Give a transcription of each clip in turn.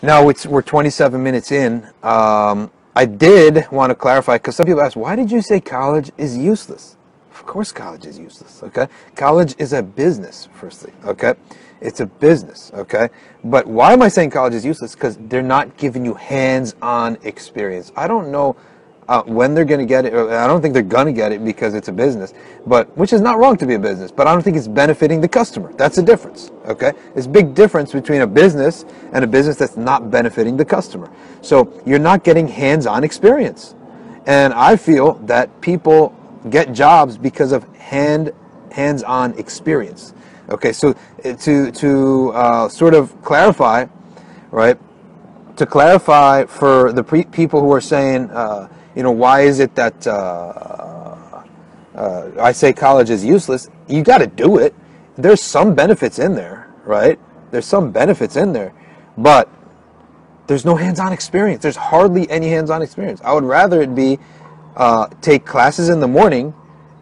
Now we're 27 minutes in. I did want to clarify, because some people ask, why did you say college is useless? Of course college is useless, okay? College is a business, firstly, okay? It's a business, okay? But why am I saying college is useless? Because they're not giving you hands-on experience. I don't know when they're going to get it. I don't think they're going to get it because it's a business, but which is not wrong to be a business, but I don't think it's benefiting the customer. That's the difference, okay? There's a big difference between a business and a business that's not benefiting the customer. So you're not getting hands-on experience. And I feel that people get jobs because of hands-on experience. Okay, so to sort of clarify, right? To clarify for the people who are saying, you know, why is it that I say college is useless? You got to do it. There's some benefits in there, right? There's some benefits in there, but there's no hands-on experience. There's hardly any hands-on experience. I would rather it be take classes in the morning,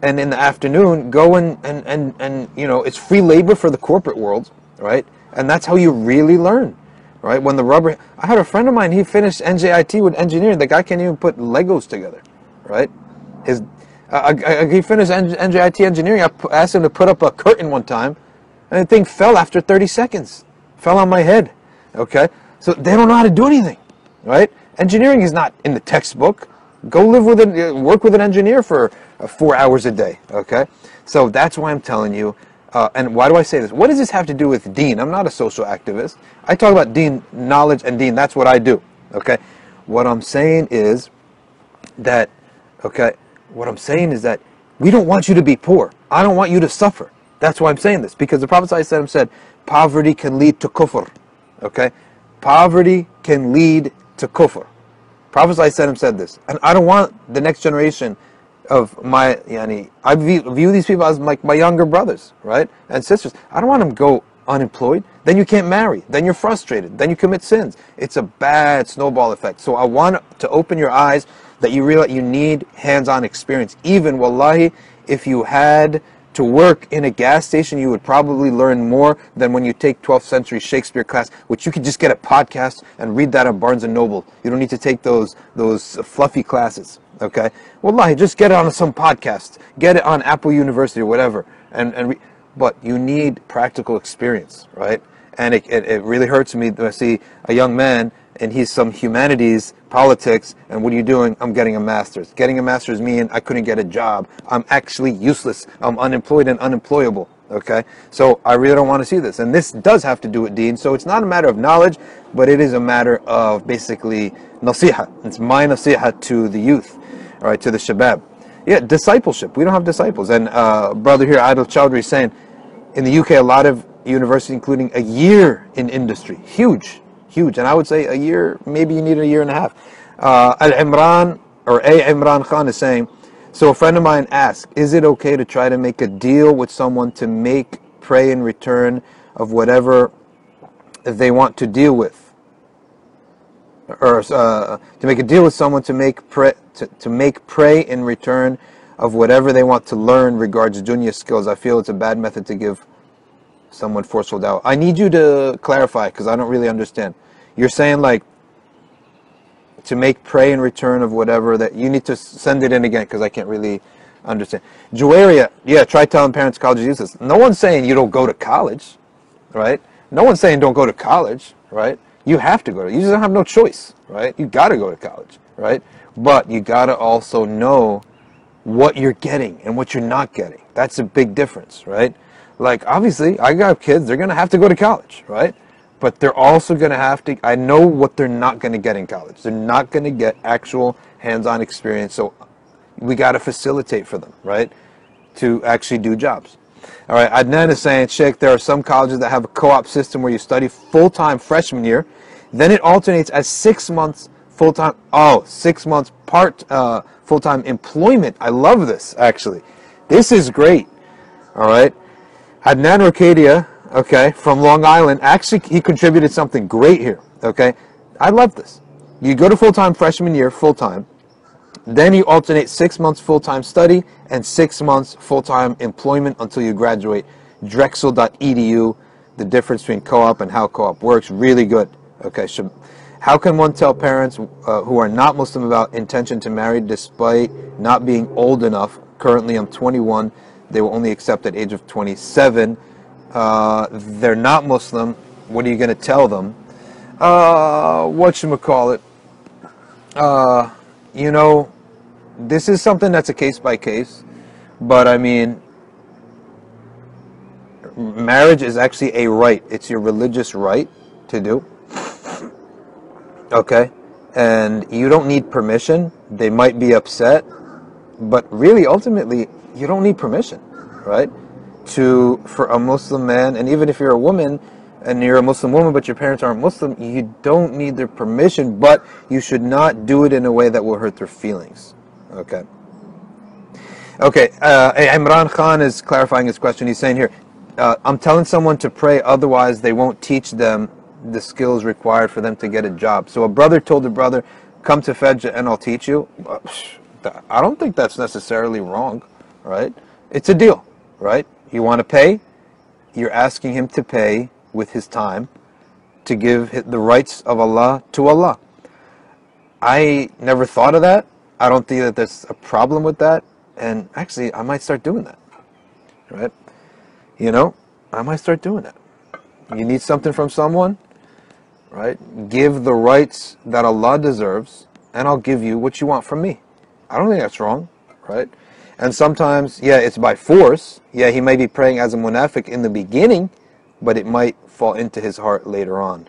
and in the afternoon go and you know, it's free labor for the corporate world, right? And that's how you really learn, right? When the rubber, I had a friend of mine, he finished NJIT with engineering. The guy can't even put Legos together, right? He finished NJIT engineering. I asked him to put up a curtain one time, and the thing fell after 30 seconds. Fell on my head, okay? So they don't know how to do anything, right? Engineering is not in the textbook. Go live with work with an engineer for 4 hours a day, okay? So that's why I'm telling you, and why do I say this? What does this have to do with deen? I'm not a social activist. I talk about deen, knowledge and deen. That's what I do, okay? What I'm saying is that, okay, what I'm saying is that we don't want you to be poor. I don't want you to suffer. That's why I'm saying this, because the Prophet ﷺ said, poverty can lead to kufr, okay? Poverty can lead to kufr. Prophet ﷺ said this, and I don't want the next generation of my, I view these people as like my younger brothers, right, and sisters. I don't want them to go unemployed. Then you can't marry. Then you're frustrated. Then you commit sins. It's a bad snowball effect. So I want to open your eyes that you realize you need hands-on experience. Even, wallahi, if you had to work in a gas station, you would probably learn more than when you take 12th century Shakespeare class, which you could just get a podcast and read that on Barnes & Noble. You don't need to take those fluffy classes, okay? Wallahi, just get it on some podcast. Get it on Apple University or whatever. But you need practical experience, right? And it really hurts me to see a young man and he's some humanities, politics, and what are you doing? I'm getting a master's. Getting a master's means I couldn't get a job. I'm actually useless. I'm unemployed and unemployable, okay? So I really don't want to see this. And this does have to do with deen. So it's not a matter of knowledge, but it is a matter of basically nasiha. It's my nasiha to the youth, all right, to the shabab. Yeah, discipleship. We don't have disciples. And brother here, Adil Chowdhury, is saying, in the UK, a lot of universities, including a year in industry. Huge. And I would say a year, maybe you need a year and a half. Al-Imran, or A. Imran Khan is saying, so a friend of mine asked, is it okay to try to make a deal with someone to pray in return of whatever they want to deal with? Or to make a deal with someone to pray in return of whatever they want to learn regards dunya skills. I feel it's a bad method to give someone forceful doubt. I need you to clarify, because I don't really understand. You're saying like to pray in return of whatever that you need to send it in again, because I can't really understand. Juwaria, yeah, try telling parents college is useless. No one's saying you don't go to college, right? No one's saying don't go to college, right? You have to go to. You just don't have no choice, right? You got to go to college, right? But you got to also know what you're getting and what you're not getting. That's a big difference, right? Like, obviously, I got kids, they're going to have to go to college, right? But they're also going to have to, I know what they're not going to get in college. They're not going to get actual hands-on experience, so we got to facilitate for them, right? To actually do jobs. All right, Adnan is saying, Sheikh, there are some colleges that have a co-op system where you study full-time freshman year, then it alternates as 6 months full-time, 6 months full-time employment. I love this, actually. This is great, all right? Adnan Rocadia, okay, from Long Island, actually he contributed something great here, okay? I love this. You go to full-time freshman year, full-time, then you alternate 6 months full-time study and 6 months full-time employment until you graduate. Drexel.edu, the difference between co-op and how co-op works, really good, Okay, how can one tell parents who are not Muslim about intention to marry despite not being old enough? Currently, I'm 21. They will only accept at age of 27. They're not Muslim. What are you going to tell them? Whatchamacallit? You know, this is something that's a case by case. But I mean, marriage is actually a right. It's your religious right to do. Okay? And you don't need permission. They might be upset. But really, ultimately, you don't need permission, right? For a Muslim man, and even if you're a woman, and you're a Muslim woman, but your parents aren't Muslim, you don't need their permission, but you should not do it in a way that will hurt their feelings. Okay. Okay, Imran Khan is clarifying his question. He's saying here, I'm telling someone to pray, otherwise they won't teach them the skills required for them to get a job. So a brother told a brother, come to Fajr and I'll teach you. I don't think that's necessarily wrong, right? It's a deal, right? You want to pay, you're asking him to pay with his time to give the rights of Allah to Allah. I never thought of that. I don't think that there's a problem with that. And actually, I might start doing that, right? You know, I might start doing that. You need something from someone, right? Give the rights that Allah deserves, and I'll give you what you want from me. I don't think that's wrong, right? And sometimes, yeah, it's by force. Yeah, he may be praying as a munafiq in the beginning, but it might fall into his heart later on,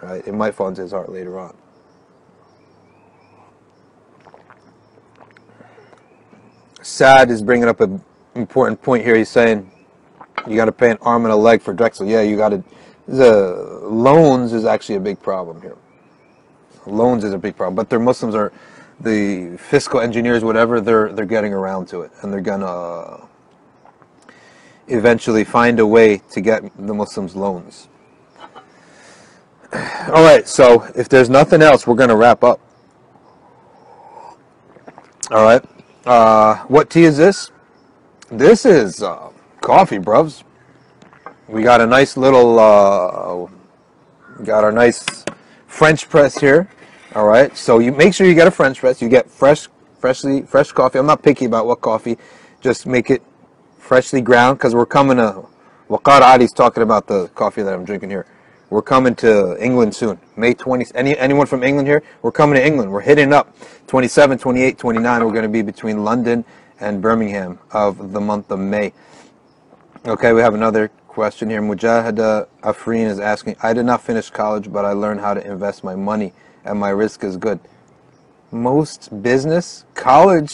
right? It might fall into his heart later on. Saad is bringing up an important point here. He's saying you got to pay an arm and a leg for Drexel. Yeah, you got to. The loans is actually a big problem here. Loans is a big problem, but their Muslims are the fiscal engineers, whatever. They're getting around to it, and they're gonna eventually find a way to get the Muslims loans. All right. So if there's nothing else, we're gonna wrap up. All right. What tea is this? This is coffee, bruvs. We got a nice little, got our nice French press here. All right, so you make sure you get a French press. You get fresh coffee. I'm not picky about what coffee. Just make it freshly ground, because we're coming to. Waqar Ali's talking about the coffee that I'm drinking here. We're coming to England soon, May 20th. Anyone from England here? We're coming to England. We're hitting up 27, 28, 29. We're going to be between London and Birmingham of the month of May. Okay, we have another question here. Mujahida Afreen is asking, I did not finish college, but I learned how to invest my money, and my risk is good. Most business, going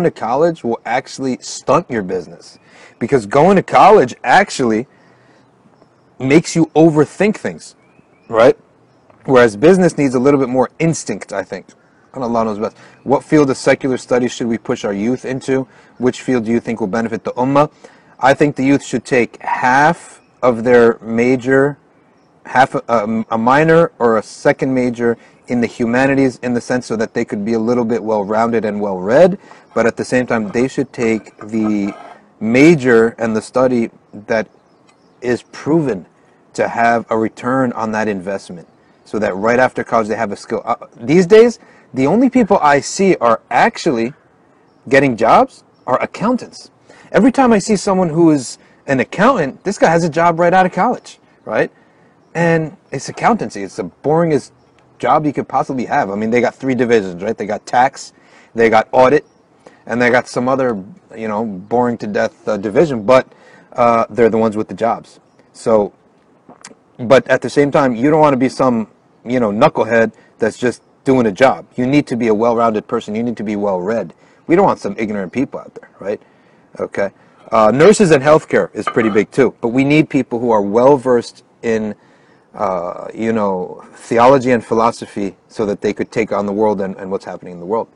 to college will actually stunt your business, because going to college actually makes you overthink things, right? Whereas business needs a little bit more instinct, I think. And Allah knows best. What field of secular studies should we push our youth into? Which field do you think will benefit the ummah? I think the youth should take half of their major, a minor or a second major in the humanities, in the sense so that they could be a little bit well-rounded and well-read, but at the same time they should take the major and the study that is proven to have a return on that investment, so that right after college they have a skill. These days, the only people I see are actually getting jobs are accountants. Every time I see someone who is an accountant, this guy has a job right out of college, right? And it's accountancy. It's the boringest job you could possibly have. I mean, they got 3 divisions, right? They got tax, they got audit, and they got some other, boring to death division, but they're the ones with the jobs. So, but at the same time, you don't want to be some, knucklehead that's just doing a job. You need to be a well-rounded person. You need to be well-read. We don't want some ignorant people out there, right? Okay. Nurses and healthcare is pretty big too, but we need people who are well-versed in, theology and philosophy, so that they could take on the world and what's happening in the world.